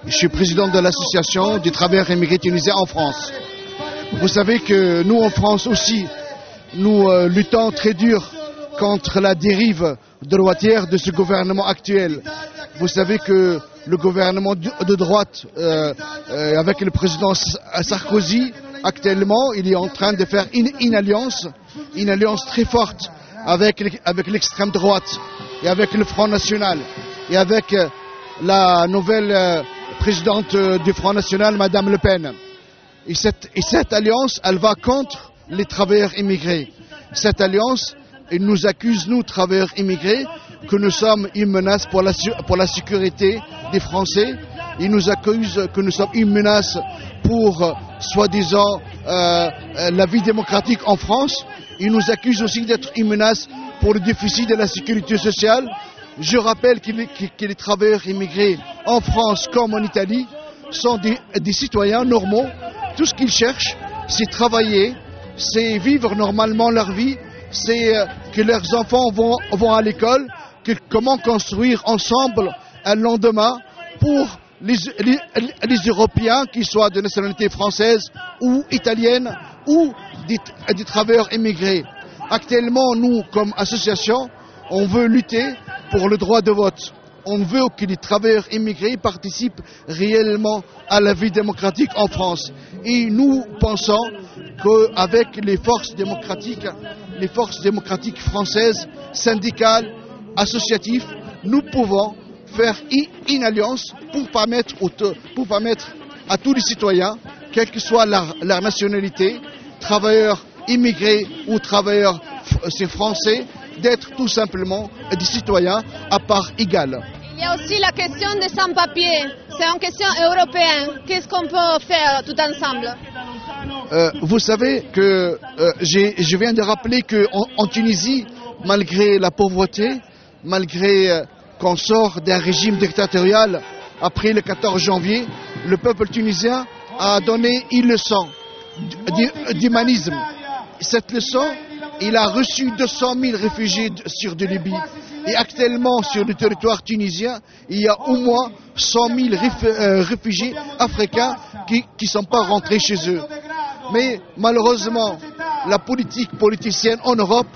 Je suis président de l'association des travailleurs immigrés tunisiens en France. Vous savez que nous, en France aussi, nous luttons très dur contre la dérive droitière de ce gouvernement actuel. Vous savez que le gouvernement de droite, avec le président Sarkozy, actuellement, il est en train de faire une alliance très forte avec l'extrême droite et avec le Front National et avec la nouvelle présidente du Front National, Madame Le Pen. Et cette alliance, elle va contre les travailleurs immigrés. Cette alliance, elle nous accuse, nous, travailleurs immigrés, que nous sommes une menace pour la sécurité des Français. Ils nous accusent que nous sommes une menace pour, soi-disant, la vie démocratique en France. Ils nous accusent aussi d'être une menace pour le déficit de la sécurité sociale. Je rappelle que les travailleurs immigrés en France comme en Italie sont des citoyens normaux. Tout ce qu'ils cherchent, c'est travailler, c'est vivre normalement leur vie, c'est que leurs enfants vont à l'école, comment construire ensemble un lendemain pour les Européens, qu'ils soient de nationalité française ou italienne, ou des travailleurs immigrés. Actuellement, nous, comme association, on veut lutter pour le droit de vote. On veut que les travailleurs immigrés participent réellement à la vie démocratique en France. Et nous pensons qu'avec les forces démocratiques françaises, syndicales, associatives, nous pouvons faire une alliance pour permettre à tous les citoyens, quelle que soit leur nationalité, travailleurs immigrés ou travailleurs français, d'être tout simplement des citoyens à part égale. Il y a aussi la question des sans-papiers. C'est une question européenne. Qu'est-ce qu'on peut faire tout ensemble? Vous savez que je viens de rappeler qu'en Tunisie, malgré la pauvreté, malgré qu'on sort d'un régime dictatorial après le 14 janvier, le peuple tunisien a donné une leçon d'humanisme. Cette leçon, il a reçu 200 000 réfugiés de Libye. Et actuellement, sur le territoire tunisien, il y a au moins 100 000 réfugiés africains qui ne sont pas rentrés chez eux. Mais malheureusement, la politique politicienne en Europe,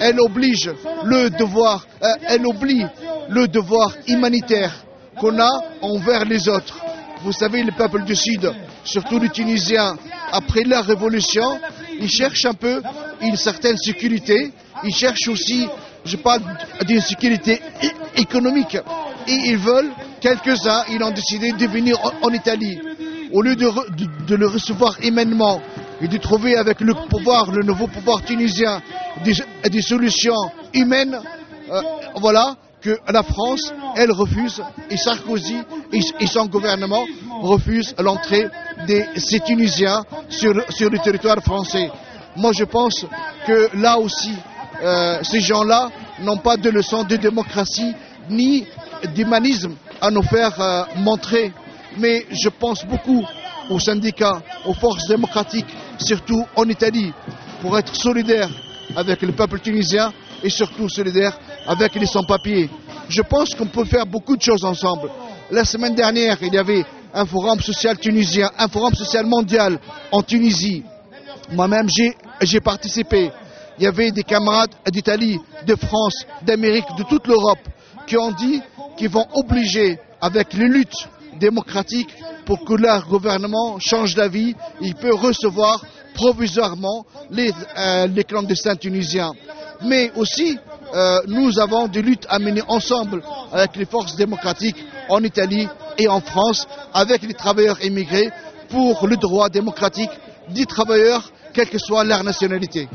elle oublie le devoir humanitaire qu'on a envers les autres. Vous savez, le peuple du Sud, surtout les Tunisiens, après la révolution, ils cherchent un peu une certaine sécurité. Ils cherchent aussi, je parle d'une sécurité économique. Et ils veulent, quelques-uns, ils ont décidé de venir en Italie. Au lieu de le recevoir humainement et de trouver avec le nouveau pouvoir tunisien, des solutions humaines, voilà que la France, elle refuse, et Sarkozy et son gouvernement refusent l'entrée de ces Tunisiens sur le territoire français. Moi, je pense que là aussi, ces gens-là n'ont pas de leçon de démocratie ni d'humanisme à nous faire montrer. Mais je pense beaucoup aux syndicats, aux forces démocratiques, surtout en Italie, pour être solidaires avec le peuple tunisien et surtout solidaires avec les sans-papiers. Je pense qu'on peut faire beaucoup de choses ensemble. La semaine dernière, il y avait un forum social tunisien, un forum social mondial en Tunisie. Moi-même, j'ai participé. Il y avait des camarades d'Italie, de France, d'Amérique, de toute l'Europe qui ont dit qu'ils vont obliger, avec les luttes démocratiques, pour que leur gouvernement change d'avis, il peut recevoir provisoirement les clandestins tunisiens. Mais aussi, nous avons des luttes à mener ensemble avec les forces démocratiques en Italie et en France, avec les travailleurs immigrés, pour le droit démocratique des travailleurs, quelle que soit leur nationalité.